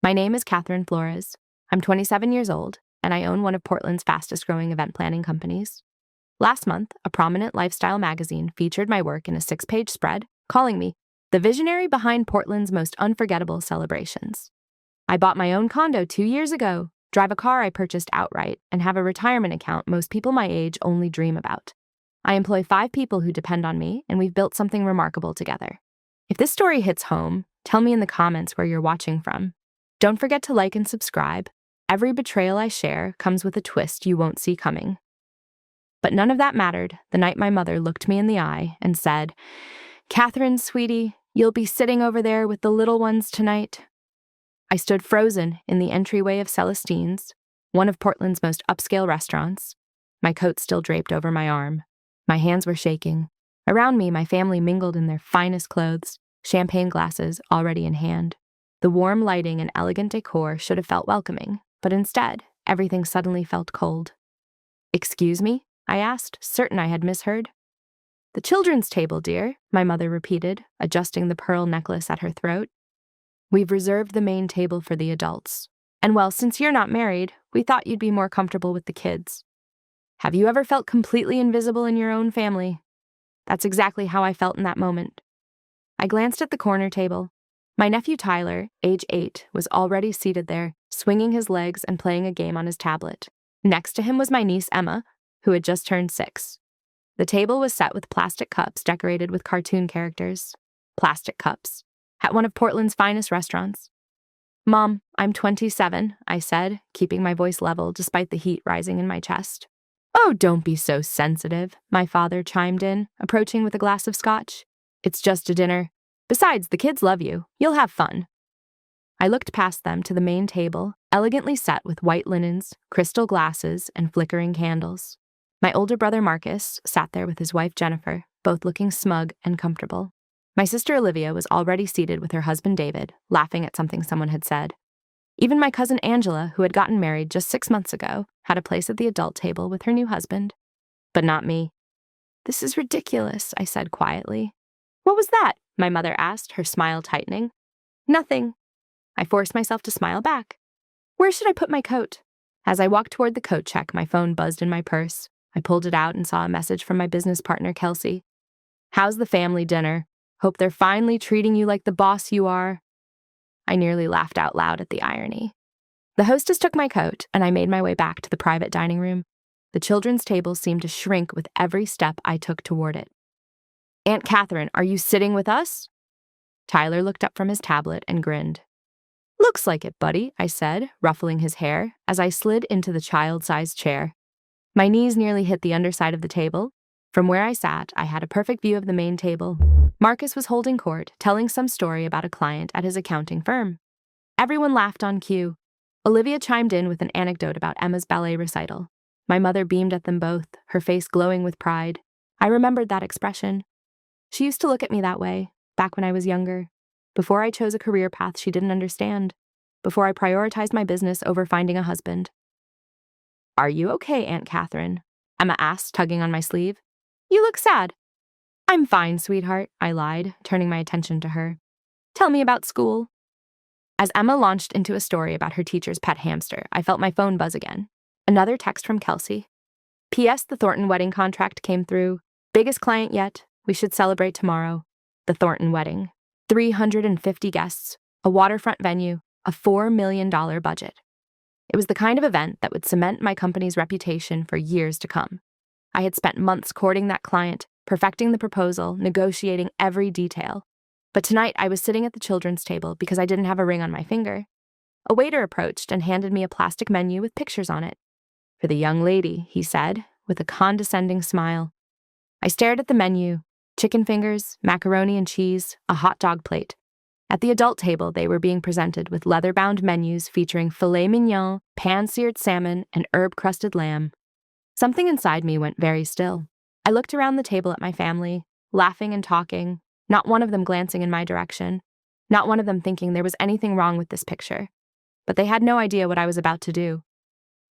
My name is Catherine Flores. I'm 27 years old, and I own one of Portland's fastest-growing event planning companies. Last month, a prominent lifestyle magazine featured my work in a 6-page spread, calling me the visionary behind Portland's most unforgettable celebrations. I bought my own condo 2 years ago, drive a car I purchased outright, and have a retirement account most people my age only dream about. I employ 5 people who depend on me, and we've built something remarkable together. If this story hits home, tell me in the comments where you're watching from. Don't forget to like and subscribe. Every betrayal I share comes with a twist you won't see coming. But none of that mattered the night my mother looked me in the eye and said, "Catherine, sweetie, you'll be sitting over there with the little ones tonight." I stood frozen in the entryway of Celestine's, one of Portland's most upscale restaurants, my coat still draped over my arm. My hands were shaking. Around me, my family mingled in their finest clothes, champagne glasses already in hand. The warm lighting and elegant decor should have felt welcoming, but instead, everything suddenly felt cold. "Excuse me?" I asked, certain I had misheard. "The children's table, dear," my mother repeated, adjusting the pearl necklace at her throat. "We've reserved the main table for the adults. And well, since you're not married, we thought you'd be more comfortable with the kids." Have you ever felt completely invisible in your own family? That's exactly how I felt in that moment. I glanced at the corner table. My nephew Tyler, age 8, was already seated there, swinging his legs and playing a game on his tablet. Next to him was my niece Emma, who had just turned 6. The table was set with plastic cups decorated with cartoon characters. Plastic cups. At one of Portland's finest restaurants. "Mom, I'm 27, I said, keeping my voice level despite the heat rising in my chest. "Oh, don't be so sensitive," my father chimed in, approaching with a glass of scotch. "It's just a dinner. Besides, the kids love you. You'll have fun." I looked past them to the main table, elegantly set with white linens, crystal glasses, and flickering candles. My older brother Marcus sat there with his wife Jennifer, both looking smug and comfortable. My sister Olivia was already seated with her husband David, laughing at something someone had said. Even my cousin Angela, who had gotten married just 6 months ago, had a place at the adult table with her new husband. But not me. "This is ridiculous," I said quietly. "What was that?" my mother asked, her smile tightening. "Nothing." I forced myself to smile back. "Where should I put my coat?" As I walked toward the coat check, my phone buzzed in my purse. I pulled it out and saw a message from my business partner, Kelsey. "How's the family dinner? Hope they're finally treating you like the boss you are." I nearly laughed out loud at the irony. The hostess took my coat, and I made my way back to the private dining room. The children's table seemed to shrink with every step I took toward it. "Aunt Catherine, are you sitting with us?" Tyler looked up from his tablet and grinned. "Looks like it, buddy," I said, ruffling his hair as I slid into the child-sized chair. My knees nearly hit the underside of the table. From where I sat, I had a perfect view of the main table. Marcus was holding court, telling some story about a client at his accounting firm. Everyone laughed on cue. Olivia chimed in with an anecdote about Emma's ballet recital. My mother beamed at them both, her face glowing with pride. I remembered that expression. She used to look at me that way, back when I was younger. Before I chose a career path she didn't understand. Before I prioritized my business over finding a husband. "Are you okay, Aunt Catherine?" Emma asked, tugging on my sleeve. "You look sad." "I'm fine, sweetheart," I lied, turning my attention to her. "Tell me about school." As Emma launched into a story about her teacher's pet hamster, I felt my phone buzz again. Another text from Kelsey. "P.S. The Thornton wedding contract came through. Biggest client yet. We should celebrate tomorrow. The Thornton wedding. 350 guests, a waterfront venue, a $4 million budget. It was the kind of event that would cement my company's reputation for years to come. I had spent months courting that client, perfecting the proposal, negotiating every detail. But tonight I was sitting at the children's table because I didn't have a ring on my finger. A waiter approached and handed me a plastic menu with pictures on it. "For the young lady," he said, with a condescending smile. I stared at the menu. Chicken fingers, macaroni and cheese, a hot dog plate. At the adult table, they were being presented with leather-bound menus featuring filet mignon, pan-seared salmon, and herb-crusted lamb. Something inside me went very still. I looked around the table at my family, laughing and talking, not one of them glancing in my direction, not one of them thinking there was anything wrong with this picture. But they had no idea what I was about to do.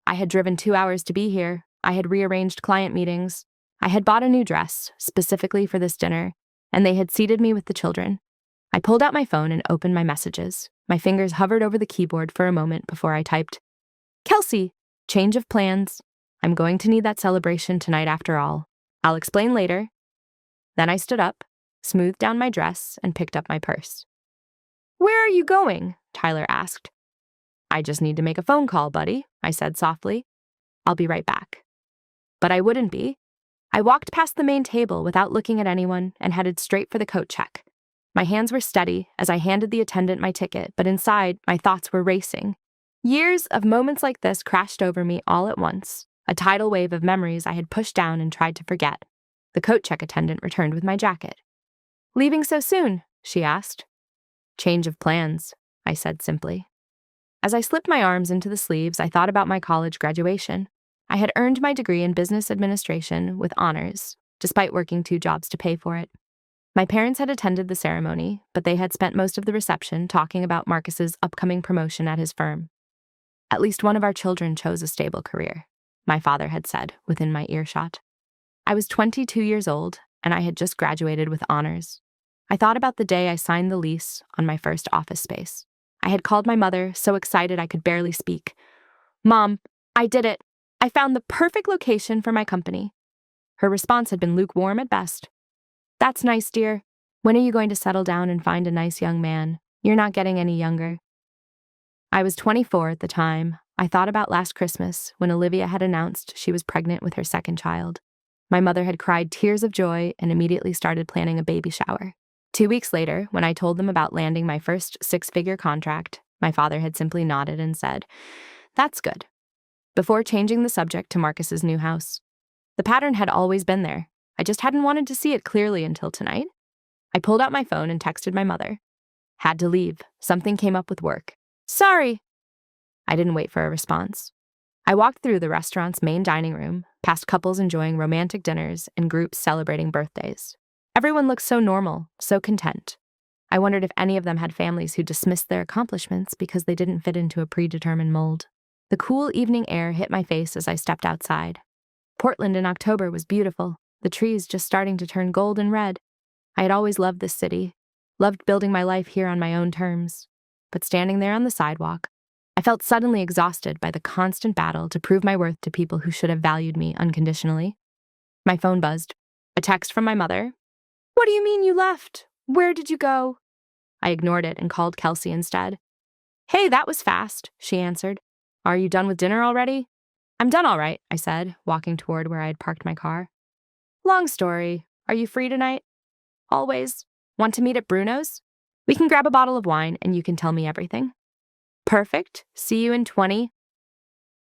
I had driven 2 hours to be here. I had rearranged client meetings. I had bought a new dress, specifically for this dinner, and they had seated me with the children. I pulled out my phone and opened my messages. My fingers hovered over the keyboard for a moment before I typed, "Kelsey, change of plans. I'm going to need that celebration tonight after all. I'll explain later." Then I stood up, smoothed down my dress, and picked up my purse. "Where are you going?" Tyler asked. "I just need to make a phone call, buddy," I said softly. "I'll be right back." But I wouldn't be. I walked past the main table without looking at anyone and headed straight for the coat check. My hands were steady as I handed the attendant my ticket, but inside, my thoughts were racing. Years of moments like this crashed over me all at once, a tidal wave of memories I had pushed down and tried to forget. The coat check attendant returned with my jacket. "Leaving so soon?" she asked. "Change of plans," I said simply. As I slipped my arms into the sleeves, I thought about my college graduation. I had earned my degree in business administration with honors, despite working 2 jobs to pay for it. My parents had attended the ceremony, but they had spent most of the reception talking about Marcus's upcoming promotion at his firm. "At least one of our children chose a stable career," my father had said within my earshot. I was 22 years old, and I had just graduated with honors. I thought about the day I signed the lease on my first office space. I had called my mother, so excited I could barely speak. "Mom, I did it. I found the perfect location for my company." Her response had been lukewarm at best. "That's nice, dear. When are you going to settle down and find a nice young man? You're not getting any younger." I was 24 at the time. I thought about last Christmas when Olivia had announced she was pregnant with her second child. My mother had cried tears of joy and immediately started planning a baby shower. 2 weeks later, when I told them about landing my first 6-figure contract, my father had simply nodded and said, "That's good," before changing the subject to Marcus's new house. The pattern had always been there. I just hadn't wanted to see it clearly until tonight. I pulled out my phone and texted my mother. "Had to leave. Something came up with work. Sorry." I didn't wait for a response. I walked through the restaurant's main dining room, past couples enjoying romantic dinners and groups celebrating birthdays. Everyone looked so normal, so content. I wondered if any of them had families who dismissed their accomplishments because they didn't fit into a predetermined mold. The cool evening air hit my face as I stepped outside. Portland in October was beautiful, the trees just starting to turn gold and red. I had always loved this city, loved building my life here on my own terms. But standing there on the sidewalk, I felt suddenly exhausted by the constant battle to prove my worth to people who should have valued me unconditionally. My phone buzzed. A text from my mother. "What do you mean you left? Where did you go?" I ignored it and called Kelsey instead. "Hey, that was fast," she answered. "Are you done with dinner already?" "I'm done all right," I said, walking toward where I had parked my car. "Long story. Are you free tonight?" "Always. Want to meet at Bruno's? We can grab a bottle of wine and you can tell me everything." "Perfect. See you in 20.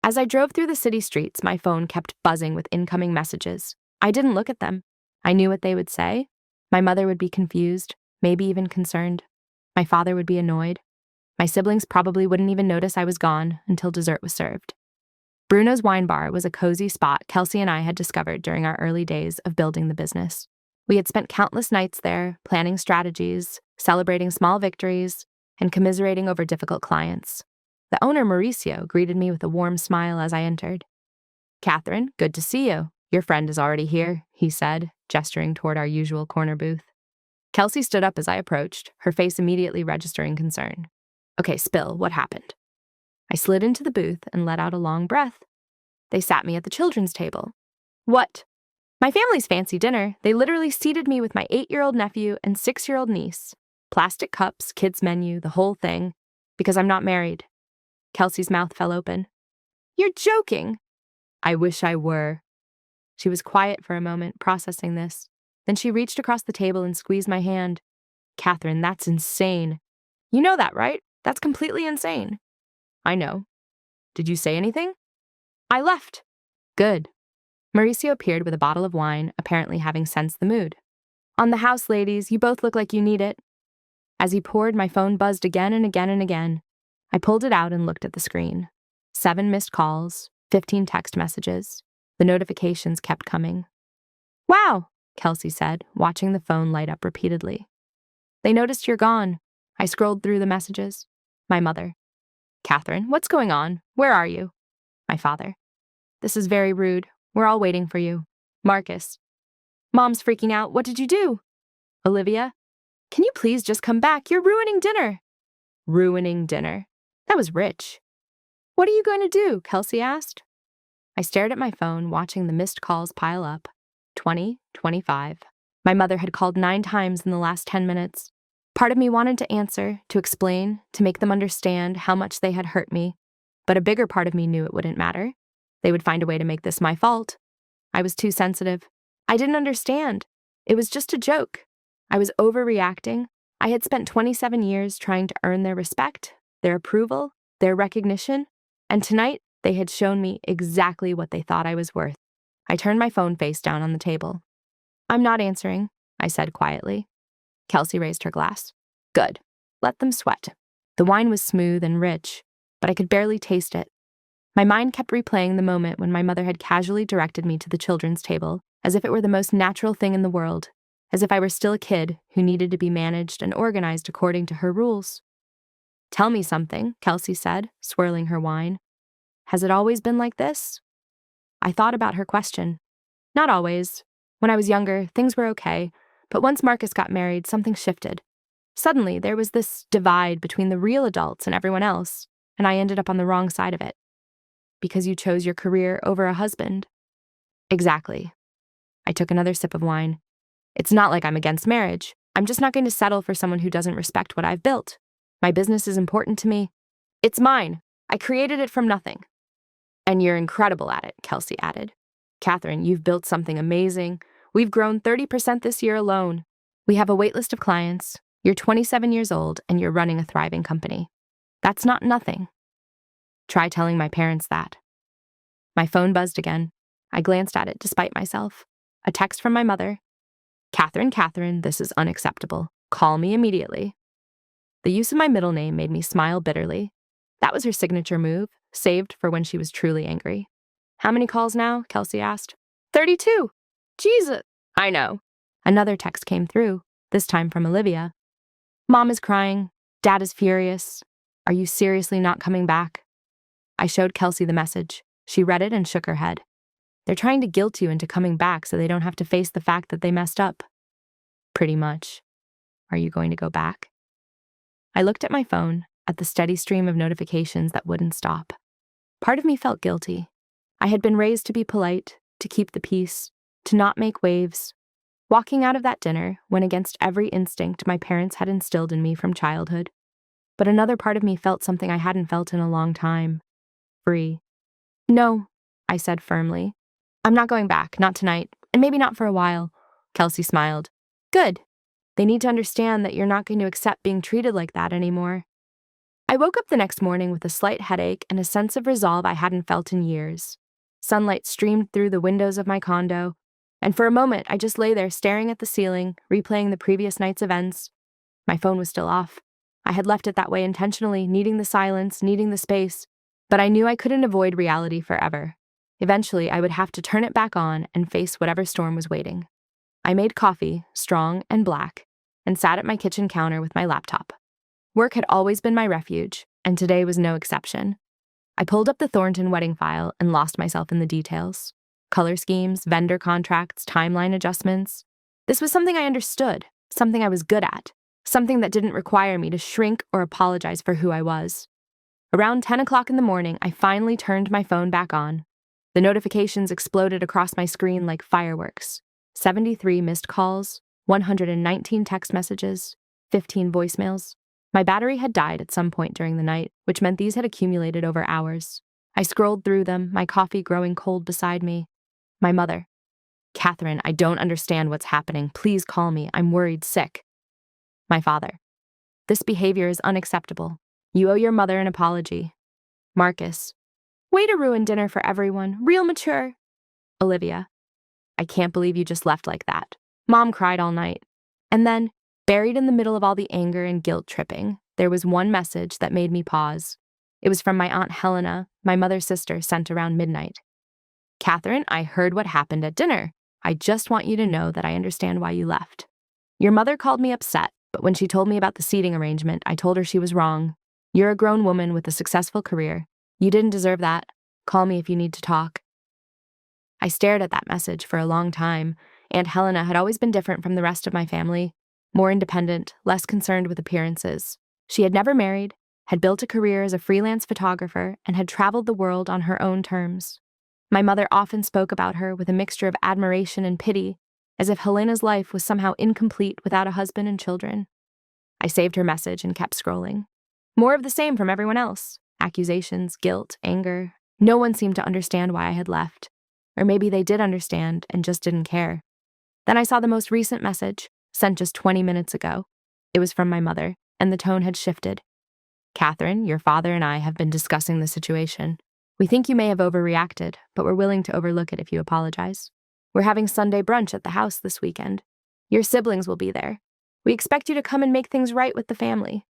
As I drove through the city streets, my phone kept buzzing with incoming messages. I didn't look at them. I knew what they would say. My mother would be confused, maybe even concerned. My father would be annoyed. My siblings probably wouldn't even notice I was gone until dessert was served. Bruno's Wine Bar was a cozy spot Kelsey and I had discovered during our early days of building the business. We had spent countless nights there, planning strategies, celebrating small victories, and commiserating over difficult clients. The owner, Mauricio, greeted me with a warm smile as I entered. "Catherine, good to see you. Your friend is already here," he said, gesturing toward our usual corner booth. Kelsey stood up as I approached, her face immediately registering concern. "Okay, spill, what happened?" I slid into the booth and let out a long breath. "They sat me at the children's table." "What?" "My family's fancy dinner. They literally seated me with my 8-year-old nephew and 6-year-old niece. Plastic cups, kids' menu, the whole thing. Because I'm not married." Kelsey's mouth fell open. "You're joking." "I wish I were." She was quiet for a moment, processing this. Then she reached across the table and squeezed my hand. "Catherine, that's insane." "You know that, right? That's completely insane." "I know. Did you say anything?" "I left." "Good." Mauricio appeared with a bottle of wine, apparently having sensed the mood. "On the house, ladies. You both look like you need it." As he poured, my phone buzzed again and again and again. I pulled it out and looked at the screen. 7 missed calls, 15 text messages. The notifications kept coming. "Wow," Kelsey said, watching the phone light up repeatedly. "They noticed you're gone." I scrolled through the messages. My mother. "Catherine, what's going on? Where are you?" My father. "This is very rude. We're all waiting for you." Marcus. "Mom's freaking out. What did you do?" Olivia. Can you please just come back? You're ruining dinner. Ruining dinner. That was rich. What are you going to do? Kelsey asked. I stared at my phone, watching the missed calls pile up. 20, 25. My mother had called 9 times in the last 10 minutes. Part of me wanted to answer, to explain, to make them understand how much they had hurt me. But a bigger part of me knew it wouldn't matter. They would find a way to make this my fault. I was too sensitive. I didn't understand. It was just a joke. I was overreacting. I had spent 27 years trying to earn their respect, their approval, their recognition, and tonight they had shown me exactly what they thought I was worth. I turned my phone face down on the table. I'm not answering, I said quietly. Kelsey raised her glass. Good. Let them sweat. The wine was smooth and rich, but I could barely taste it. My mind kept replaying the moment when my mother had casually directed me to the children's table, as if it were the most natural thing in the world, as if I were still a kid who needed to be managed and organized according to her rules. Tell me something, Kelsey said, swirling her wine. Has it always been like this? I thought about her question. Not always. When I was younger, things were okay, but once Marcus got married, something shifted. Suddenly, there was this divide between the real adults and everyone else, and I ended up on the wrong side of it. Because you chose your career over a husband. Exactly. I took another sip of wine. It's not like I'm against marriage. I'm just not going to settle for someone who doesn't respect what I've built. My business is important to me. It's mine. I created it from nothing. And you're incredible at it, Kelsey added. Catherine, you've built something amazing. We've grown 30% this year alone. We have a waitlist of clients. You're 27 years old and you're running a thriving company. That's not nothing. Try telling my parents that. My phone buzzed again. I glanced at it despite myself. A text from my mother. Catherine, this is unacceptable. Call me immediately. The use of my middle name made me smile bitterly. That was her signature move, saved for when she was truly angry. How many calls now? Kelsey asked. 32. Jesus. I know. Another text came through, this time from Olivia. Mom is crying. Dad is furious. Are you seriously not coming back? I showed Kelsey the message. She read it and shook her head. They're trying to guilt you into coming back so they don't have to face the fact that they messed up. Pretty much. Are you going to go back? I looked at my phone, at the steady stream of notifications that wouldn't stop. Part of me felt guilty. I had been raised to be polite, to keep the peace, to not make waves. Walking out of that dinner went against every instinct my parents had instilled in me from childhood. But another part of me felt something I hadn't felt in a long time. Free. No, I said firmly. I'm not going back, not tonight, and maybe not for a while. Kelsey smiled. Good. They need to understand that you're not going to accept being treated like that anymore. I woke up the next morning with a slight headache and a sense of resolve I hadn't felt in years. Sunlight streamed through the windows of my condo, and for a moment I just lay there staring at the ceiling, replaying the previous night's events. My phone was still off. I had left it that way intentionally, needing the silence, needing the space, but I knew I couldn't avoid reality forever. Eventually, I would have to turn it back on and face whatever storm was waiting. I made coffee, strong and black, and sat at my kitchen counter with my laptop. Work had always been my refuge, and today was no exception. I pulled up the Thornton wedding file and lost myself in the details. Color schemes, vendor contracts, timeline adjustments. This was something I understood, something I was good at, something that didn't require me to shrink or apologize for who I was. Around 10 o'clock in the morning, I finally turned my phone back on. The notifications exploded across my screen like fireworks. 73 missed calls, 119 text messages, 15 voicemails. My battery had died at some point during the night, which meant these had accumulated over hours. I scrolled through them, my coffee growing cold beside me. My mother. Catherine, I don't understand what's happening. Please call me. I'm worried sick. My father. This behavior is unacceptable. You owe your mother an apology. Marcus. Way to ruin dinner for everyone. Real mature. Olivia. I can't believe you just left like that. Mom cried all night. And then, buried in the middle of all the anger and guilt tripping, there was one message that made me pause. It was from my Aunt Helena, my mother's sister, sent around midnight. Catherine, I heard what happened at dinner. I just want you to know that I understand why you left. Your mother called me upset, but when she told me about the seating arrangement, I told her she was wrong. You're a grown woman with a successful career. You didn't deserve that. Call me if you need to talk. I stared at that message for a long time. Aunt Helena had always been different from the rest of my family. more independent, less concerned with appearances. She had never married, had built a career as a freelance photographer, and had traveled the world on her own terms. My mother often spoke about her with a mixture of admiration and pity, as if Helena's life was somehow incomplete without a husband and children. I saved her message and kept scrolling. More of the same from everyone else. Accusations, guilt, anger. No one seemed to understand why I had left. Or maybe they did understand and just didn't care. Then I saw the most recent message, sent just 20 minutes ago. It was from my mother, and the tone had shifted. "Catherine, your father and I have been discussing the situation. We think you may have overreacted, but we're willing to overlook it if you apologize. We're having Sunday brunch at the house this weekend. Your siblings will be there. We expect you to come and make things right with the family."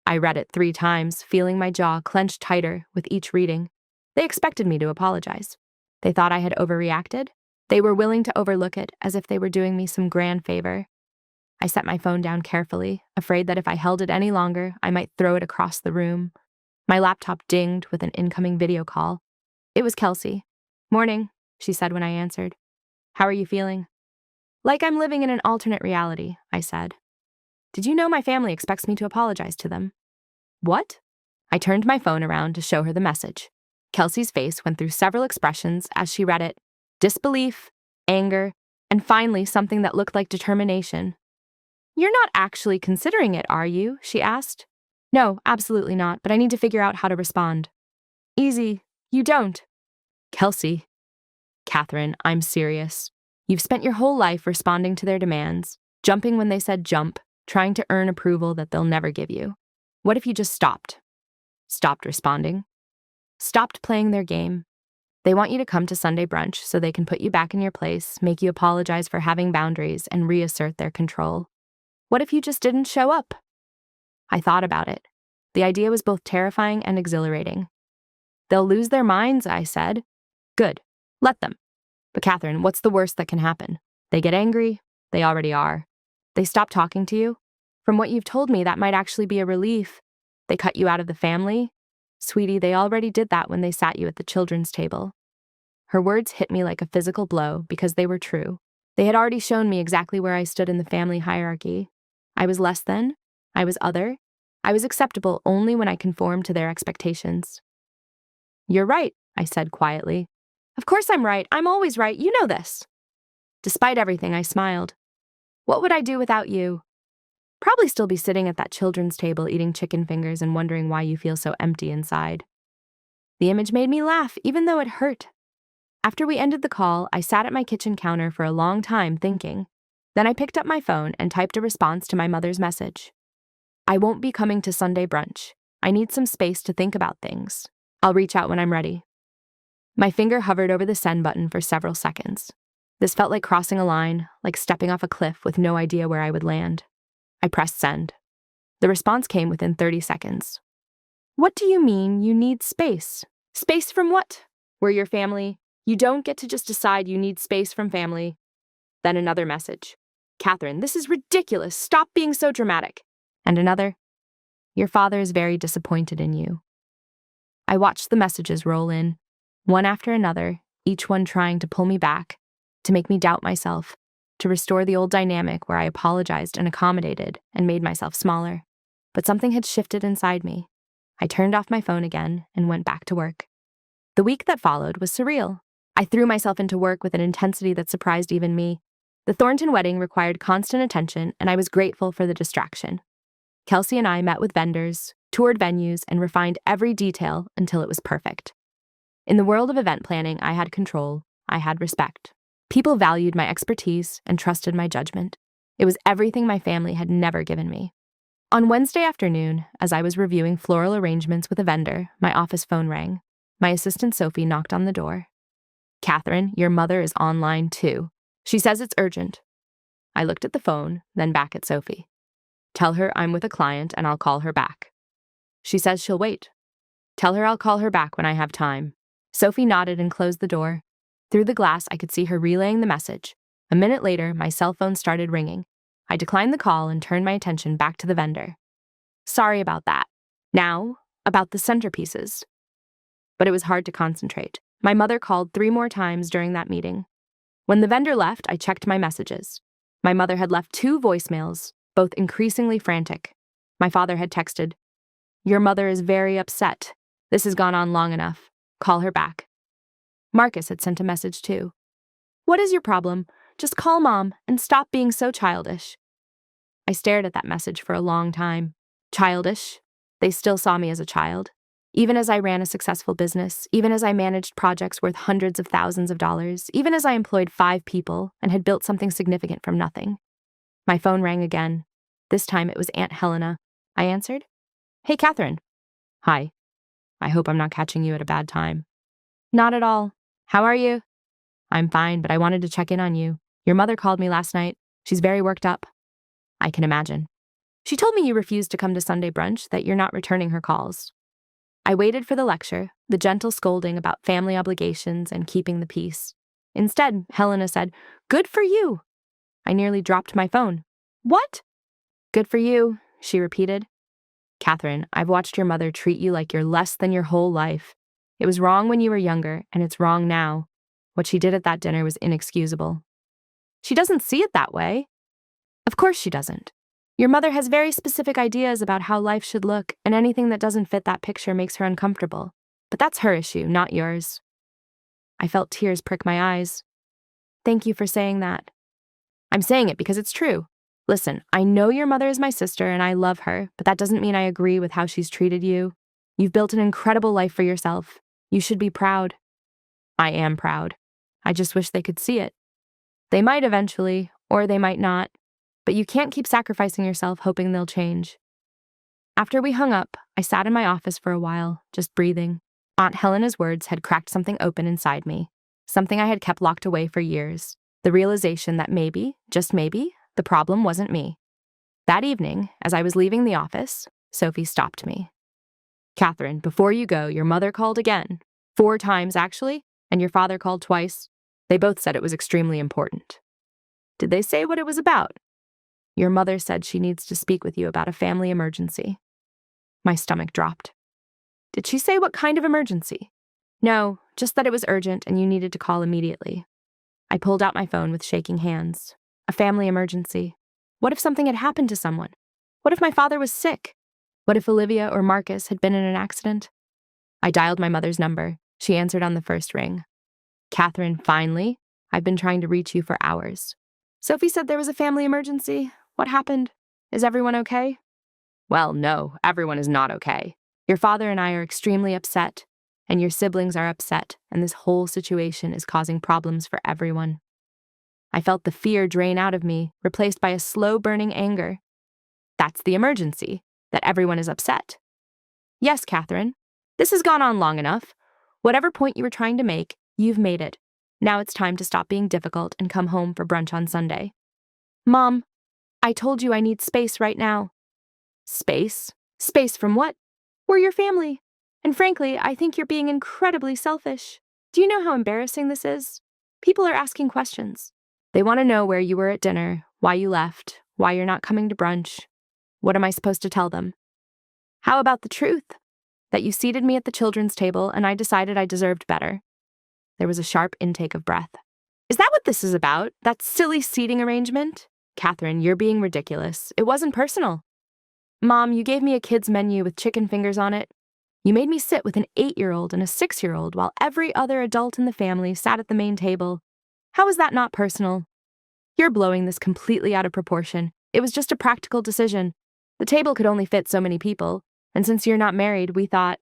I read it 3 times, feeling my jaw clench tighter with each reading. They expected me to apologize. They thought I had overreacted. They were willing to overlook it as if they were doing me some grand favor. I set my phone down carefully, afraid that if I held it any longer, I might throw it across the room. My laptop dinged with an incoming video call. It was Kelsey. "Morning," she said when I answered. "How are you feeling?" "Like I'm living in an alternate reality," I said. "Did you know my family expects me to apologize to them?" "What?" I turned my phone around to show her the message. Kelsey's face went through several expressions as she read it: disbelief, anger, and finally something that looked like determination. "You're not actually considering it, are you?" she asked. "No, absolutely not, but I need to figure out how to respond." "Easy. You don't." "Kelsey." "Catherine, I'm serious. You've spent your whole life responding to their demands, jumping when they said jump, trying to earn approval that they'll never give you. What if you just stopped? Stopped responding? Stopped playing their game? They want you to come to Sunday brunch so they can put you back in your place, make you apologize for having boundaries, and reassert their control. What if you just didn't show up?" I thought about it. The idea was both terrifying and exhilarating. "They'll lose their minds," I said. "Good. Let them. But Catherine, what's the worst that can happen? They get angry. They already are. They stop talking to you. From what you've told me, that might actually be a relief. They cut you out of the family. Sweetie, they already did that when they sat you at the children's table." Her words hit me like a physical blow because they were true. They had already shown me exactly where I stood in the family hierarchy. I was less than. I was other. I was acceptable only when I conformed to their expectations. "You're right," I said quietly. "Of course I'm right. I'm always right. You know this." Despite everything, I smiled. "What would I do without you?" "Probably still be sitting at that children's table eating chicken fingers and wondering why you feel so empty inside." The image made me laugh, even though it hurt. After we ended the call, I sat at my kitchen counter for a long time thinking. Then I picked up my phone and typed a response to my mother's message. "I won't be coming to Sunday brunch. I need some space to think about things. I'll reach out when I'm ready." My finger hovered over the send button for several seconds. This felt like crossing a line, like stepping off a cliff with no idea where I would land. I pressed send. The response came within 30 seconds. "What do you mean you need space? Space from what? We're your family. You don't get to just decide you need space from family." Then another message. "Catherine, this is ridiculous. Stop being so dramatic." And another. "Your father is very disappointed in you." I watched the messages roll in, one after another, each one trying to pull me back, to make me doubt myself, to restore the old dynamic where I apologized and accommodated and made myself smaller. But something had shifted inside me. I turned off my phone again and went back to work. The week that followed was surreal. I threw myself into work with an intensity that surprised even me. The Thornton wedding required constant attention, and I was grateful for the distraction. Kelsey and I met with vendors, toured venues, and refined every detail until it was perfect. In the world of event planning, I had control. I had respect. People valued my expertise and trusted my judgment. It was everything my family had never given me. On Wednesday afternoon, as I was reviewing floral arrangements with a vendor, my office phone rang. My assistant Sophie knocked on the door. "Catherine, your mother is online too. She says it's urgent." I looked at the phone, then back at Sophie. "Tell her I'm with a client and I'll call her back." "She says she'll wait." "Tell her I'll call her back when I have time." Sophie nodded and closed the door. Through the glass, I could see her relaying the message. A minute later, my cell phone started ringing. I declined the call and turned my attention back to the vendor. "Sorry about that. Now, about the centerpieces." But it was hard to concentrate. My mother called 3 more times during that meeting. When the vendor left, I checked my messages. My mother had left 2 voicemails, both increasingly frantic. My father had texted, "Your mother is very upset. This has gone on long enough. Call her back." Marcus had sent a message too. "What is your problem? Just call Mom and stop being so childish." I stared at that message for a long time. Childish? They still saw me as a child. Even as I ran a successful business, even as I managed projects worth hundreds of thousands of dollars, even as I employed 5 people and had built something significant from nothing. My phone rang again. This time it was Aunt Helena. I answered. "Hey, Catherine." "Hi. I hope I'm not catching you at a bad time." "Not at all. How are you?" "I'm fine, but I wanted to check in on you. Your mother called me last night. She's very worked up." "I can imagine. She told me you refused to come to Sunday brunch, that you're not returning her calls." I waited for the lecture, the gentle scolding about family obligations and keeping the peace. Instead, Helena said, "Good for you." I nearly dropped my phone. "What?" "Good for you," she repeated. "Catherine, I've watched your mother treat you like you're less than your whole life. It was wrong when you were younger, and it's wrong now. What she did at that dinner was inexcusable." "She doesn't see it that way." "Of course she doesn't. Your mother has very specific ideas about how life should look, and anything that doesn't fit that picture makes her uncomfortable. But that's her issue, not yours." I felt tears prick my eyes. "Thank you for saying that." "I'm saying it because it's true. Listen, I know your mother is my sister and I love her, but that doesn't mean I agree with how she's treated you. You've built an incredible life for yourself. You should be proud." "I am proud. I just wish they could see it." "They might eventually, or they might not. But you can't keep sacrificing yourself hoping they'll change." After we hung up, I sat in my office for a while, just breathing. Aunt Helena's words had cracked something open inside me, something I had kept locked away for years, the realization that maybe, just maybe, the problem wasn't me. That evening, as I was leaving the office, Sophie stopped me. "Catherine, before you go, your mother called again. 4 times, actually, and your father called twice. They both said it was extremely important." "Did they say what it was about?" "Your mother said she needs to speak with you about a family emergency." My stomach dropped. "Did she say what kind of emergency?" "No, just that it was urgent and you needed to call immediately." I pulled out my phone with shaking hands. A family emergency. What if something had happened to someone? What if my father was sick? What if Olivia or Marcus had been in an accident? I dialed my mother's number. She answered on the first ring. "Catherine, finally. I've been trying to reach you for hours." "Sophie said there was a family emergency. What happened? Is everyone okay?" "Well, no, everyone is not okay. Your father and I are extremely upset, and your siblings are upset, and this whole situation is causing problems for everyone." I felt the fear drain out of me, replaced by a slow-burning anger. "That's the emergency, that everyone is upset." "Yes, Catherine. This has gone on long enough. Whatever point you were trying to make, you've made it. Now it's time to stop being difficult and come home for brunch on Sunday." "Mom, I told you I need space right now." "Space? Space from what?" "We're your family. And frankly, I think you're being incredibly selfish. Do you know how embarrassing this is? People are asking questions. They want to know where you were at dinner, why you left, why you're not coming to brunch. What am I supposed to tell them? How about the truth? That you seated me at the children's table and I decided I deserved better." There was a sharp intake of breath. "Is that what this is about? That silly seating arrangement?" "Catherine, you're being ridiculous. It wasn't personal." "Mom, you gave me a kid's menu with chicken fingers on it. You made me sit with an 8-year-old and a 6-year-old while every other adult in the family sat at the main table. How is that not personal? You're blowing this completely out of proportion. It was just a practical decision. The table could only fit so many people, and since you're not married, we thought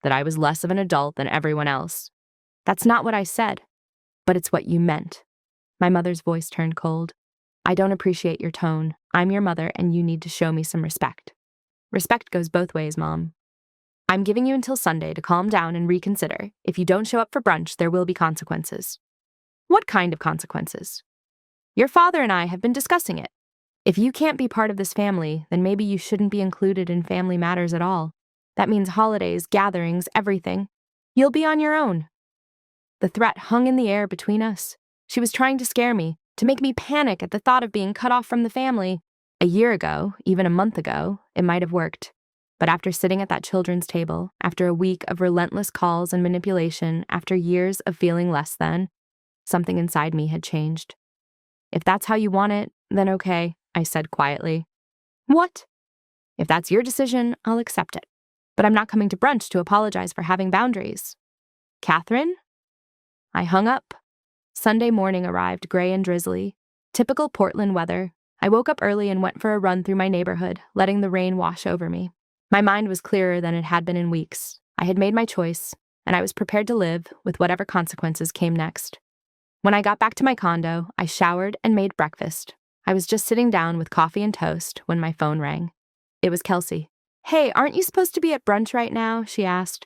that I was less of an adult than everyone else." "That's not what I said." "But it's what you meant." My mother's voice turned cold. "I don't appreciate your tone. I'm your mother, and you need to show me some respect." "Respect goes both ways, Mom. I'm giving you until Sunday to calm down and reconsider. If you don't show up for brunch, there will be consequences." "What kind of consequences?" "Your father and I have been discussing it. If you can't be part of this family, then maybe you shouldn't be included in family matters at all. That means holidays, gatherings, everything. You'll be on your own." The threat hung in the air between us. She was trying to scare me, to make me panic at the thought of being cut off from the family. A year ago, even a month ago, it might have worked. But after sitting at that children's table, after a week of relentless calls and manipulation, after years of feeling less than, something inside me had changed. "If that's how you want it, then okay," I said quietly. What? If that's your decision, I'll accept it. But I'm not coming to brunch to apologize for having boundaries. Catherine? I hung up. Sunday morning arrived gray and drizzly. Typical Portland weather. I woke up early and went for a run through my neighborhood, letting the rain wash over me. My mind was clearer than it had been in weeks. I had made my choice, and I was prepared to live with whatever consequences came next. When I got back to my condo, I showered and made breakfast. I was just sitting down with coffee and toast when my phone rang. It was Kelsey. Hey, aren't you supposed to be at brunch right now? She asked.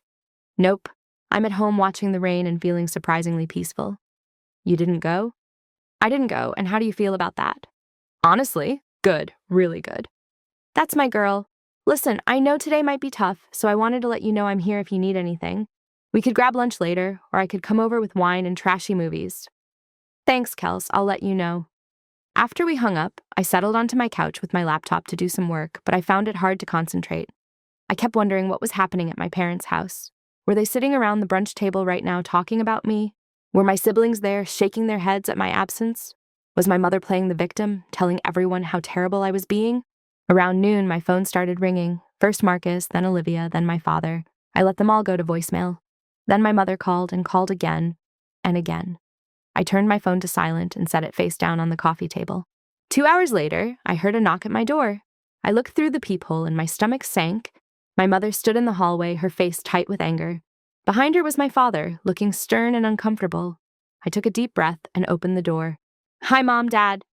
Nope. I'm at home watching the rain and feeling surprisingly peaceful. You didn't go? I didn't go, and how do you feel about that? Honestly, good, really good. That's my girl. Listen, I know today might be tough, so I wanted to let you know I'm here if you need anything. We could grab lunch later, or I could come over with wine and trashy movies. Thanks, Kels, I'll let you know. After we hung up, I settled onto my couch with my laptop to do some work, but I found it hard to concentrate. I kept wondering what was happening at my parents' house. Were they sitting around the brunch table right now talking about me? Were my siblings there shaking their heads at my absence? Was my mother playing the victim, telling everyone how terrible I was being? Around noon, my phone started ringing. First Marcus, then Olivia, then my father. I let them all go to voicemail. Then my mother called and called again and again. I turned my phone to silent and set it face down on the coffee table. 2 hours later, I heard a knock at my door. I looked through the peephole and my stomach sank. My mother stood in the hallway, her face tight with anger. Behind her was my father, looking stern and uncomfortable. I took a deep breath and opened the door. Hi, Mom, Dad.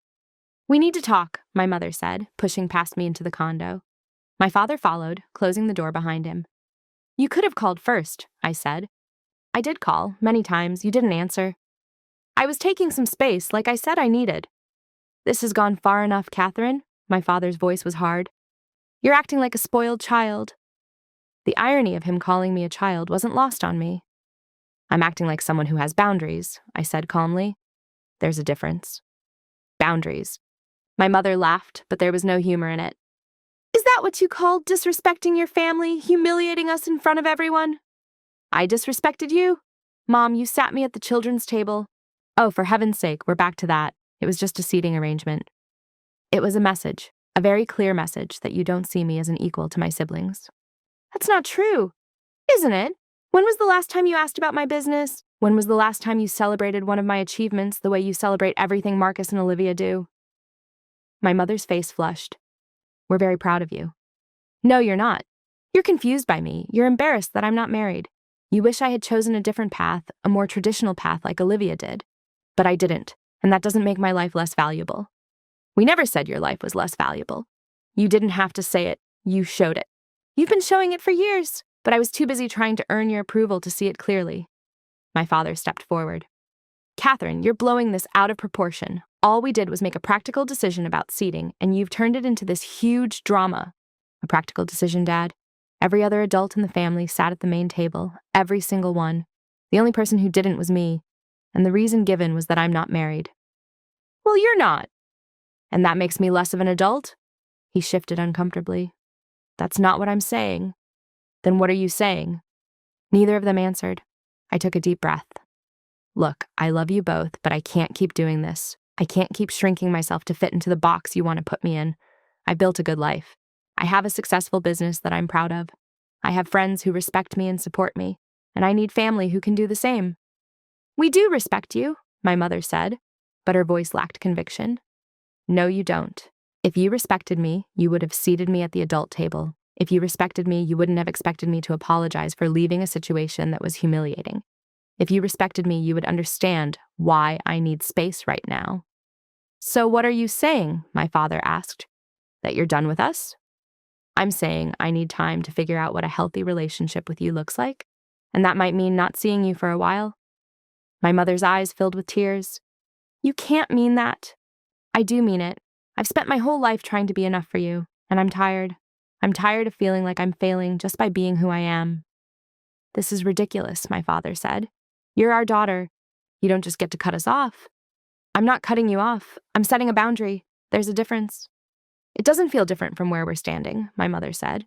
We need to talk, my mother said, pushing past me into the condo. My father followed, closing the door behind him. You could have called first, I said. I did call, many times. You didn't answer. I was taking some space, like I said I needed. This has gone far enough, Catherine. My father's voice was hard. You're acting like a spoiled child. The irony of him calling me a child wasn't lost on me. I'm acting like someone who has boundaries, I said calmly. There's a difference. Boundaries. My mother laughed, but there was no humor in it. Is that what you call disrespecting your family, humiliating us in front of everyone? I disrespected you? Mom, you sat me at the children's table. Oh, for heaven's sake, we're back to that. It was just a seating arrangement. It was a message, a very clear message that you don't see me as an equal to my siblings. That's not true, isn't it? When was the last time you asked about my business? When was the last time you celebrated one of my achievements the way you celebrate everything Marcus and Olivia do? My mother's face flushed. We're very proud of you. No, you're not. You're confused by me. You're embarrassed that I'm not married. You wish I had chosen a different path, a more traditional path like Olivia did. But I didn't, and that doesn't make my life less valuable. We never said your life was less valuable. You didn't have to say it. You showed it. You've been showing it for years, but I was too busy trying to earn your approval to see it clearly. My father stepped forward. Catherine, you're blowing this out of proportion. All we did was make a practical decision about seating, and you've turned it into this huge drama. A practical decision, Dad. Every other adult in the family sat at the main table, every single one. The only person who didn't was me, and the reason given was that I'm not married. Well, you're not. And that makes me less of an adult? He shifted uncomfortably. That's not what I'm saying. Then what are you saying? Neither of them answered. I took a deep breath. Look, I love you both, but I can't keep doing this. I can't keep shrinking myself to fit into the box you want to put me in. I've built a good life. I have a successful business that I'm proud of. I have friends who respect me and support me, and I need family who can do the same. We do respect you, my mother said, but her voice lacked conviction. No, you don't. If you respected me, you would have seated me at the adult table. If you respected me, you wouldn't have expected me to apologize for leaving a situation that was humiliating. If you respected me, you would understand why I need space right now. So what are you saying? My father asked. That you're done with us? I'm saying I need time to figure out what a healthy relationship with you looks like, and that might mean not seeing you for a while. My mother's eyes filled with tears. You can't mean that. I do mean it. I've spent my whole life trying to be enough for you, and I'm tired. I'm tired of feeling like I'm failing just by being who I am. This is ridiculous, my father said. You're our daughter. You don't just get to cut us off. I'm not cutting you off. I'm setting a boundary. There's a difference. It doesn't feel different from where we're standing, my mother said.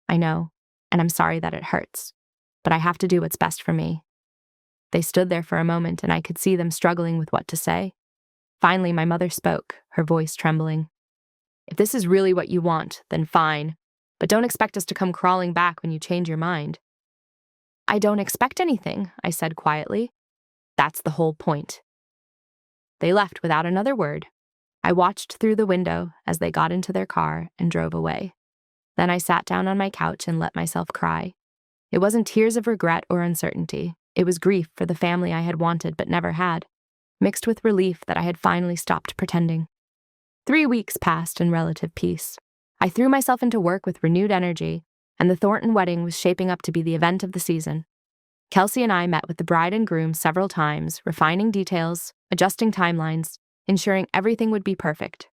I know, and I'm sorry that it hurts, but I have to do what's best for me. They stood there for a moment, and I could see them struggling with what to say. Finally, my mother spoke, her voice trembling. If this is really what you want, then fine. But don't expect us to come crawling back when you change your mind. I don't expect anything, I said quietly. That's the whole point. They left without another word. I watched through the window as they got into their car and drove away. Then I sat down on my couch and let myself cry. It wasn't tears of regret or uncertainty. It was grief for the family I had wanted but never had, mixed with relief that I had finally stopped pretending. 3 weeks passed in relative peace. I threw myself into work with renewed energy, and the Thornton wedding was shaping up to be the event of the season. Kelsey and I met with the bride and groom several times, refining details, adjusting timelines, ensuring everything would be perfect.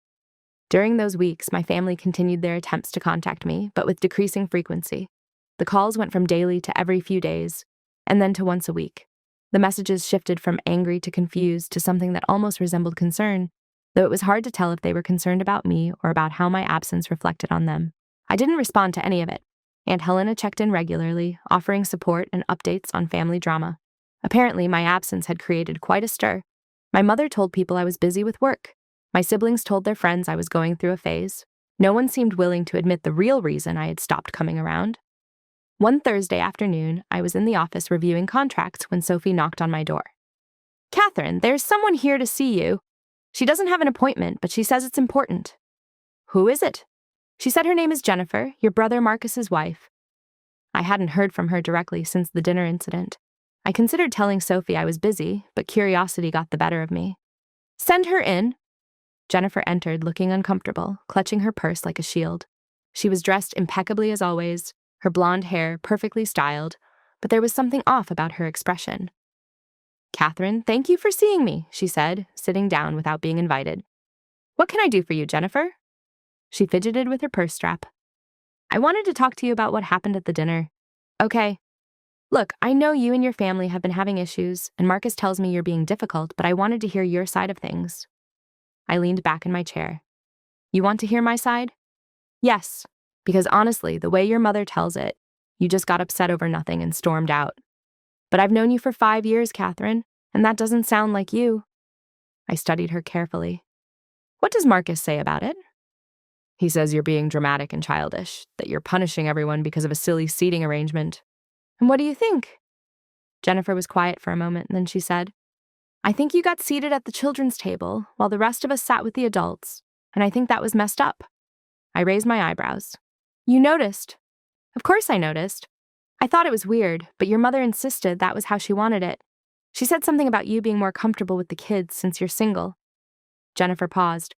During those weeks, my family continued their attempts to contact me, but with decreasing frequency. The calls went from daily to every few days, and then to once a week. The messages shifted from angry to confused to something that almost resembled concern, though it was hard to tell if they were concerned about me or about how my absence reflected on them. I didn't respond to any of it. Aunt Helena checked in regularly, offering support and updates on family drama. Apparently, my absence had created quite a stir. My mother told people I was busy with work. My siblings told their friends I was going through a phase. No one seemed willing to admit the real reason I had stopped coming around. One Thursday afternoon, I was in the office reviewing contracts when Sophie knocked on my door. "Catherine, there's someone here to see you. She doesn't have an appointment, but she says it's important." "Who is it?" "She said her name is Jennifer, your brother Marcus's wife." I hadn't heard from her directly since the dinner incident. I considered telling Sophie I was busy, but curiosity got the better of me. "Send her in." Jennifer entered, looking uncomfortable, clutching her purse like a shield. She was dressed impeccably as always, her blonde hair perfectly styled, but there was something off about her expression. "Catherine, thank you for seeing me," she said, sitting down without being invited. "What can I do for you, Jennifer?" She fidgeted with her purse strap. "I wanted to talk to you about what happened at the dinner." "Okay. Look, I know you and your family have been having issues, and Marcus tells me you're being difficult, but I wanted to hear your side of things." I leaned back in my chair. "You want to hear my side?" "Yes, because honestly, the way your mother tells it, you just got upset over nothing and stormed out. But I've known you for 5 years, Catherine, and that doesn't sound like you." I studied her carefully. "What does Marcus say about it?" "He says you're being dramatic and childish, that you're punishing everyone because of a silly seating arrangement." "And what do you think?" Jennifer was quiet for a moment, then she said, "I think you got seated at the children's table while the rest of us sat with the adults, and I think that was messed up." I raised my eyebrows. "You noticed?" "Of course I noticed. I thought it was weird, but your mother insisted that was how she wanted it. She said something about you being more comfortable with the kids since you're single." Jennifer paused.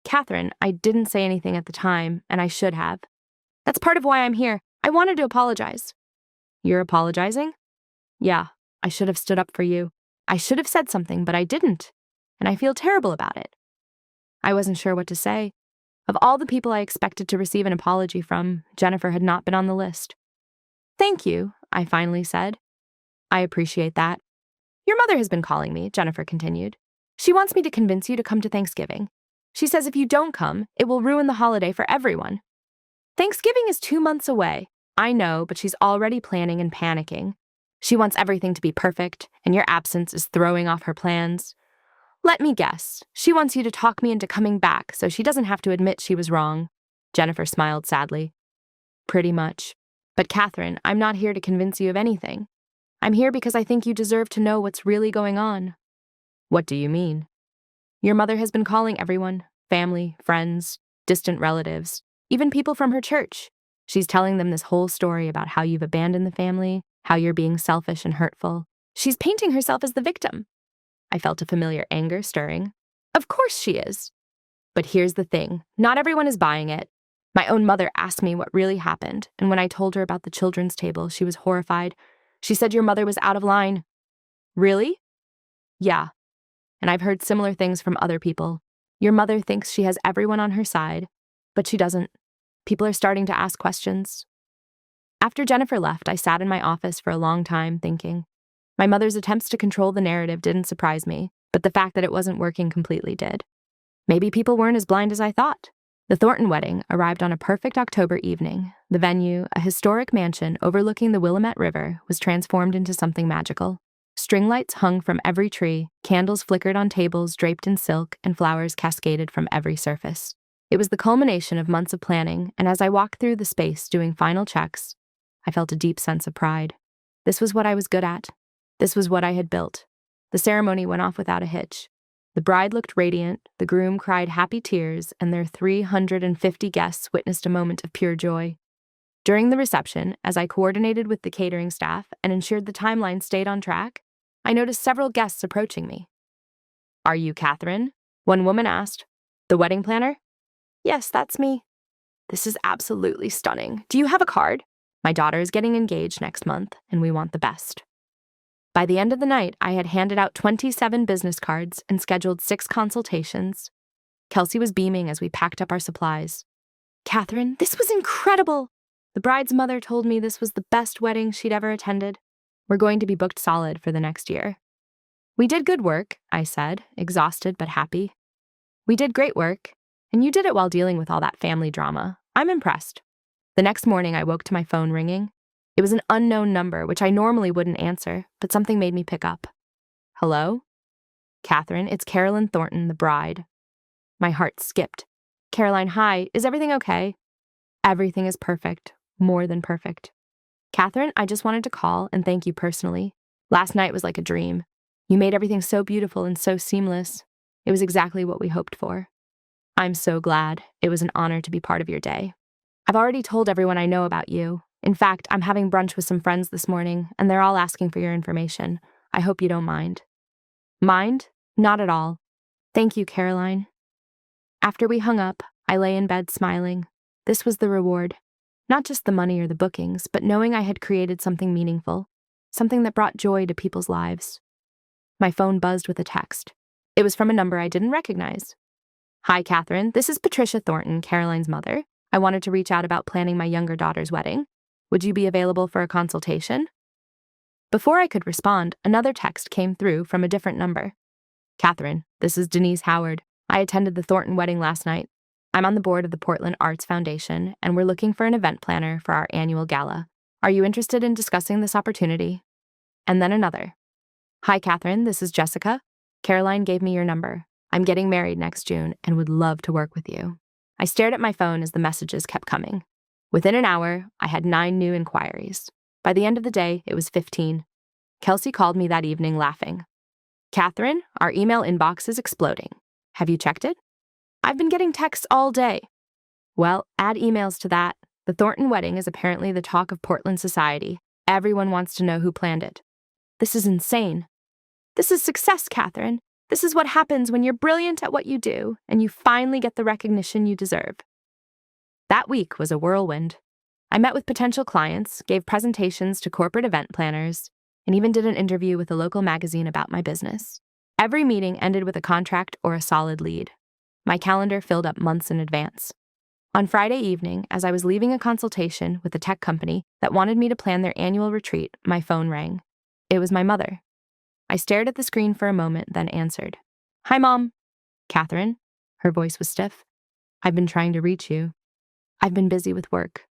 "Catherine, I didn't say anything at the time, and I should have. That's part of why I'm here. I wanted to apologize." "You're apologizing?" "Yeah, I should have stood up for you. I should have said something, but I didn't, and I feel terrible about it." I wasn't sure what to say. Of all the people I expected to receive an apology from, Jennifer had not been on the list. "Thank you," I finally said. "I appreciate that. Your mother has been calling me," Jennifer continued. "She wants me to convince you to come to Thanksgiving. She says if you don't come, it will ruin the holiday for everyone." "Thanksgiving is 2 months away." "I know, but she's already planning and panicking. She wants everything to be perfect, and your absence is throwing off her plans. Let me guess. She wants you to talk me into coming back so she doesn't have to admit she was wrong." Jennifer smiled sadly. "Pretty much. But Catherine, I'm not here to convince you of anything. I'm here because I think you deserve to know what's really going on." "What do you mean?" "Your mother has been calling everyone, family, friends, distant relatives, even people from her church. She's telling them this whole story about how you've abandoned the family, how you're being selfish and hurtful. She's painting herself as the victim." I felt a familiar anger stirring. "Of course she is. But here's the thing, not everyone is buying it. My own mother asked me what really happened, and when I told her about the children's table, she was horrified. She said your mother was out of line." "Really?" "Yeah. And I've heard similar things from other people. Your mother thinks she has everyone on her side, but she doesn't. People are starting to ask questions." After Jennifer left, I sat in my office for a long time thinking. My mother's attempts to control the narrative didn't surprise me, but the fact that it wasn't working completely did. Maybe people weren't as blind as I thought. The Thornton wedding arrived on a perfect October evening. The venue, a historic mansion overlooking the Willamette River, was transformed into something magical. String lights hung from every tree, candles flickered on tables draped in silk, and flowers cascaded from every surface. It was the culmination of months of planning, and as I walked through the space doing final checks, I felt a deep sense of pride. This was what I was good at. This was what I had built. The ceremony went off without a hitch. The bride looked radiant, the groom cried happy tears, and their 350 guests witnessed a moment of pure joy. During the reception, as I coordinated with the catering staff and ensured the timeline stayed on track, I noticed several guests approaching me. "Are you Catherine?" one woman asked. "The wedding planner?" "Yes, that's me." "This is absolutely stunning. Do you have a card? My daughter is getting engaged next month, and we want the best." By the end of the night, I had handed out 27 business cards and scheduled 6 consultations. Kelsey was beaming as we packed up our supplies. "Catherine, this was incredible! The bride's mother told me this was the best wedding she'd ever attended. We're going to be booked solid for the next year." "We did good work," I said, exhausted but happy. "We did great work, and you did it while dealing with all that family drama. I'm impressed." The next morning, I woke to my phone ringing. It was an unknown number, which I normally wouldn't answer, but something made me pick up. "Hello?" "Catherine, it's Carolyn Thornton, the bride." My heart skipped. "Caroline, hi. Is everything okay?" "Everything is perfect. More than perfect." "Catherine, I just wanted to call and thank you personally. Last night was like a dream. You made everything so beautiful and so seamless. It was exactly what we hoped for." "I'm so glad. It was an honor to be part of your day. I've already told everyone I know about you. In fact, I'm having brunch with some friends this morning, and they're all asking for your information. I hope you don't mind." "Mind? Not at all. Thank you, Caroline." After we hung up, I lay in bed smiling. This was the reward. Not just the money or the bookings, but knowing I had created something meaningful, something that brought joy to people's lives. My phone buzzed with a text. It was from a number I didn't recognize. "Hi, Catherine. This is Patricia Thornton, Caroline's mother. I wanted to reach out about planning my younger daughter's wedding. Would you be available for a consultation?" Before I could respond, another text came through from a different number. "Catherine, this is Denise Howard. I attended the Thornton wedding last night. I'm on the board of the Portland Arts Foundation, and we're looking for an event planner for our annual gala. Are you interested in discussing this opportunity?" And then another. "Hi, Catherine. This is Jessica. Caroline gave me your number. I'm getting married next June and would love to work with you." I stared at my phone as the messages kept coming. Within an hour, I had 9 new inquiries. By the end of the day, it was 15. Kelsey called me that evening laughing. "Catherine, our email inbox is exploding. Have you checked it?" "I've been getting texts all day." "Well, add emails to that. The Thornton wedding is apparently the talk of Portland society. Everyone wants to know who planned it." "This is insane." "This is success, Catherine. This is what happens when you're brilliant at what you do and you finally get the recognition you deserve." That week was a whirlwind. I met with potential clients, gave presentations to corporate event planners, and even did an interview with a local magazine about my business. Every meeting ended with a contract or a solid lead. My calendar filled up months in advance. On Friday evening, as I was leaving a consultation with a tech company that wanted me to plan their annual retreat, my phone rang. It was my mother. I stared at the screen for a moment, then answered. "Hi, Mom." "Catherine?" Her voice was stiff. "I've been trying to reach you." "I've been busy with work."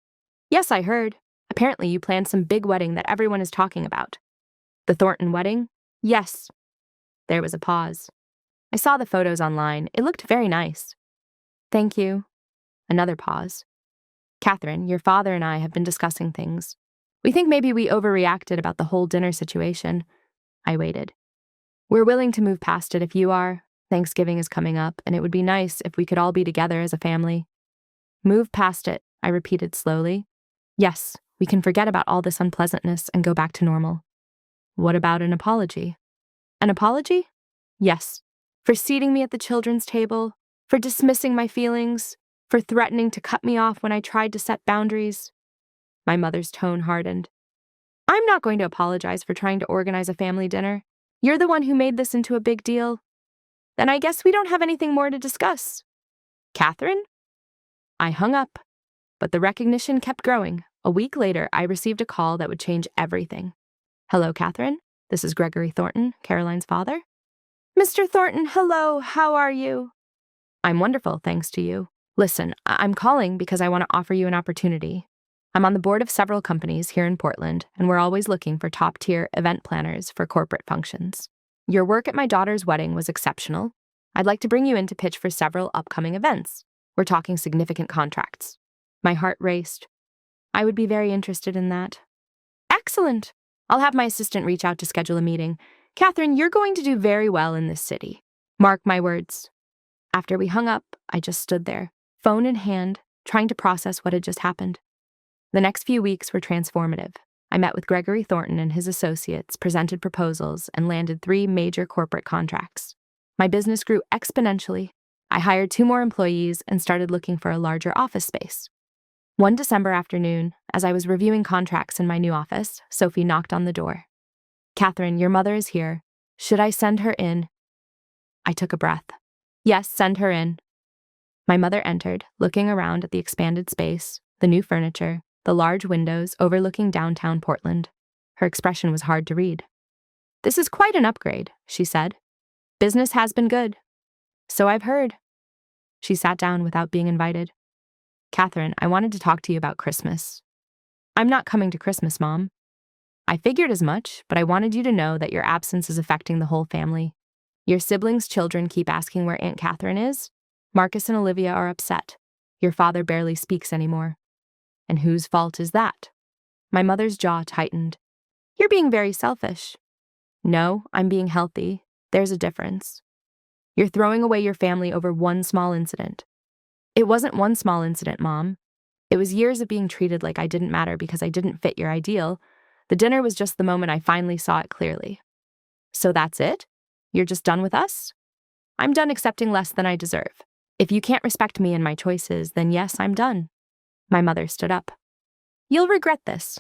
"Yes, I heard. Apparently you planned some big wedding that everyone is talking about." "The Thornton wedding?" "Yes." There was a pause. "I saw the photos online. It looked very nice." "Thank you." Another pause. "Catherine, your father and I have been discussing things. We think maybe we overreacted about the whole dinner situation." I waited. "We're willing to move past it if you are. Thanksgiving is coming up, and it would be nice if we could all be together as a family." "Move past it," I repeated slowly. "Yes, we can forget about all this unpleasantness and go back to normal." "What about an apology?" "An apology?" "Yes. For seating me at the children's table, for dismissing my feelings, for threatening to cut me off when I tried to set boundaries." My mother's tone hardened. "I'm not going to apologize for trying to organize a family dinner. You're the one who made this into a big deal. Then I guess we don't have anything more to discuss." "Catherine?" I hung up, but the recognition kept growing. A week later, I received a call that would change everything. "Hello, Catherine. This is Gregory Thornton, Caroline's father." "Mr. Thornton, hello. How are you?" "I'm wonderful, thanks to you. Listen, I'm calling because I want to offer you an opportunity. I'm on the board of several companies here in Portland, and we're always looking for top-tier event planners for corporate functions. Your work at my daughter's wedding was exceptional. I'd like to bring you in to pitch for several upcoming events. We're talking significant contracts. My heart raced. I would be very interested in that. Excellent! I'll have my assistant reach out to schedule a meeting. Catherine, you're going to do very well in this city. Mark my words. After we hung up, I just stood there, phone in hand, trying to process what had just happened. The next few weeks were transformative. I met with Gregory Thornton and his associates, presented proposals, and landed 3 major corporate contracts. My business grew exponentially. I hired 2 more employees and started looking for a larger office space. One December afternoon, as I was reviewing contracts in my new office, Sophie knocked on the door. Catherine, your mother is here. Should I send her in? I took a breath. Yes, send her in. My mother entered, looking around at the expanded space, the new furniture, the large windows overlooking downtown Portland. Her expression was hard to read. This is quite an upgrade, she said. Business has been good. So I've heard. She sat down without being invited. Catherine, I wanted to talk to you about Christmas. I'm not coming to Christmas, Mom. I figured as much, but I wanted you to know that your absence is affecting the whole family. Your siblings' children keep asking where Aunt Catherine is. Marcus and Olivia are upset. Your father barely speaks anymore. And whose fault is that? My mother's jaw tightened. You're being very selfish. No, I'm being healthy. There's a difference. You're throwing away your family over one small incident. It wasn't one small incident, Mom. It was years of being treated like I didn't matter because I didn't fit your ideal. The dinner was just the moment I finally saw it clearly. So that's it? You're just done with us? I'm done accepting less than I deserve. If you can't respect me and my choices, then yes, I'm done. My mother stood up. You'll regret this.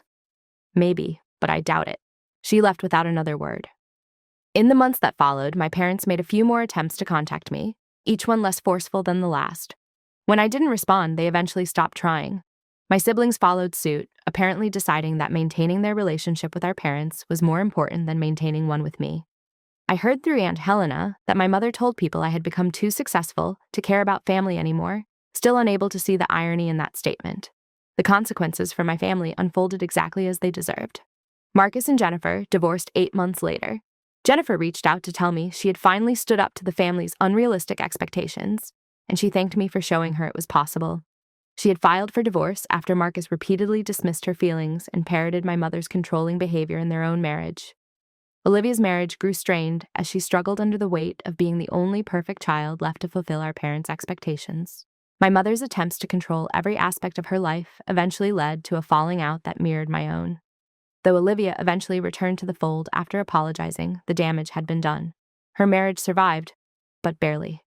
Maybe, but I doubt it. She left without another word. In the months that followed, my parents made a few more attempts to contact me, each one less forceful than the last. When I didn't respond, they eventually stopped trying. My siblings followed suit, apparently deciding that maintaining their relationship with our parents was more important than maintaining one with me. I heard through Aunt Helena that my mother told people I had become too successful to care about family anymore, still unable to see the irony in that statement. The consequences for my family unfolded exactly as they deserved. Marcus and Jennifer divorced 8 months later. Jennifer reached out to tell me she had finally stood up to the family's unrealistic expectations, and she thanked me for showing her it was possible. She had filed for divorce after Marcus repeatedly dismissed her feelings and parroted my mother's controlling behavior in their own marriage. Olivia's marriage grew strained as she struggled under the weight of being the only perfect child left to fulfill our parents' expectations. My mother's attempts to control every aspect of her life eventually led to a falling out that mirrored my own. Though Olivia eventually returned to the fold after apologizing, the damage had been done. Her marriage survived, but barely.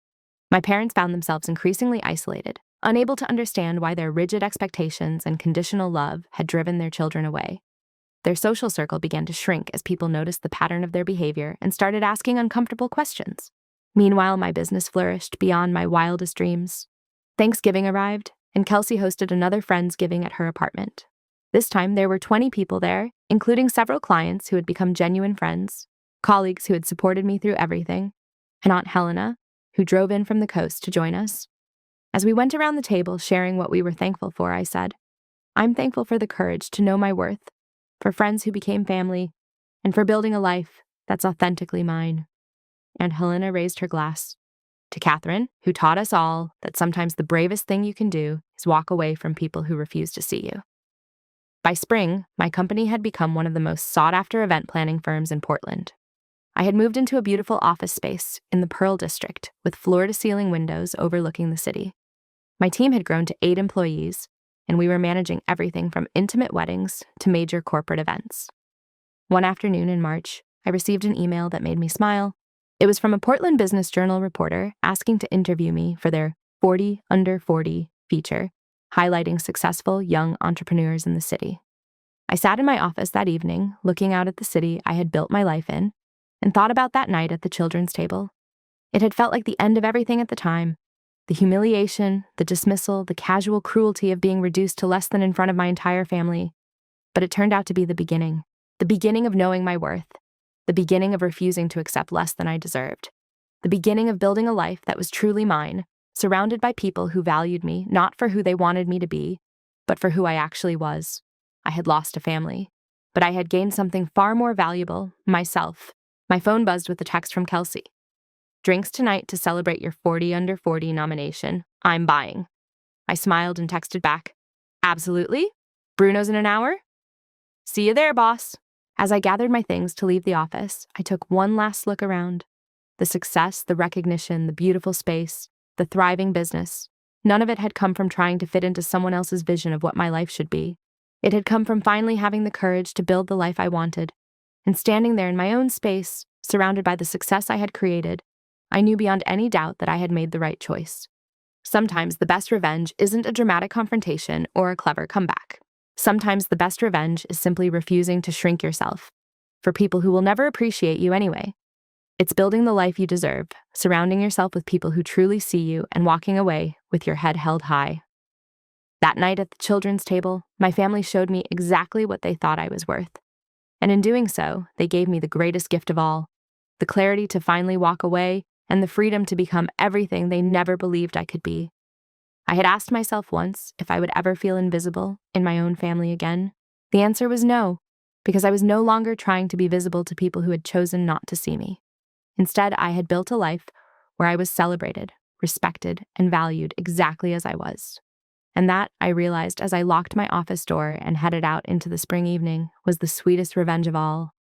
My parents found themselves increasingly isolated, unable to understand why their rigid expectations and conditional love had driven their children away. Their social circle began to shrink as people noticed the pattern of their behavior and started asking uncomfortable questions. Meanwhile, my business flourished beyond my wildest dreams. Thanksgiving arrived, and Kelsey hosted another Friendsgiving at her apartment. This time, there were 20 people there, including several clients who had become genuine friends, colleagues who had supported me through everything, and Aunt Helena, who drove in from the coast to join us. As we went around the table sharing what we were thankful for, I said, I'm thankful for the courage to know my worth, for friends who became family, and for building a life that's authentically mine. Aunt Helena raised her glass. To Catherine, who taught us all that sometimes the bravest thing you can do is walk away from people who refuse to see you. By spring, my company had become one of the most sought-after event planning firms in Portland. I had moved into a beautiful office space in the Pearl District with floor-to-ceiling windows overlooking the city. My team had grown to 8 employees, and we were managing everything from intimate weddings to major corporate events. One afternoon in March, I received an email that made me smile. It was from a Portland Business Journal reporter asking to interview me for their 40 Under 40 feature, highlighting successful young entrepreneurs in the city. I sat in my office that evening, looking out at the city I had built my life in, and thought about that night at the children's table. It had felt like the end of everything at the time. The humiliation, the dismissal, the casual cruelty of being reduced to less than in front of my entire family. But it turned out to be the beginning of knowing my worth, the beginning of refusing to accept less than I deserved, the beginning of building a life that was truly mine, surrounded by people who valued me not for who they wanted me to be, but for who I actually was. I had lost a family, but I had gained something far more valuable, myself. My phone buzzed with a text from Kelsey. Drinks tonight to celebrate your 40 Under 40 nomination. I'm buying. I smiled and texted back, "Absolutely. Bruno's in an hour? See you there, boss." As I gathered my things to leave the office, I took one last look around. The success, the recognition, the beautiful space, the thriving business. None of it had come from trying to fit into someone else's vision of what my life should be. It had come from finally having the courage to build the life I wanted. And standing there in my own space, surrounded by the success I had created, I knew beyond any doubt that I had made the right choice. Sometimes the best revenge isn't a dramatic confrontation or a clever comeback. Sometimes the best revenge is simply refusing to shrink yourself for people who will never appreciate you anyway. It's building the life you deserve, surrounding yourself with people who truly see you, and walking away with your head held high. That night at the children's table, my family showed me exactly what they thought I was worth. And in doing so, they gave me the greatest gift of all, the clarity to finally walk away and the freedom to become everything they never believed I could be. I had asked myself once if I would ever feel invisible in my own family again. The answer was no, because I was no longer trying to be visible to people who had chosen not to see me. Instead, I had built a life where I was celebrated, respected, and valued exactly as I was. And that, I realized as I locked my office door and headed out into the spring evening, was the sweetest revenge of all.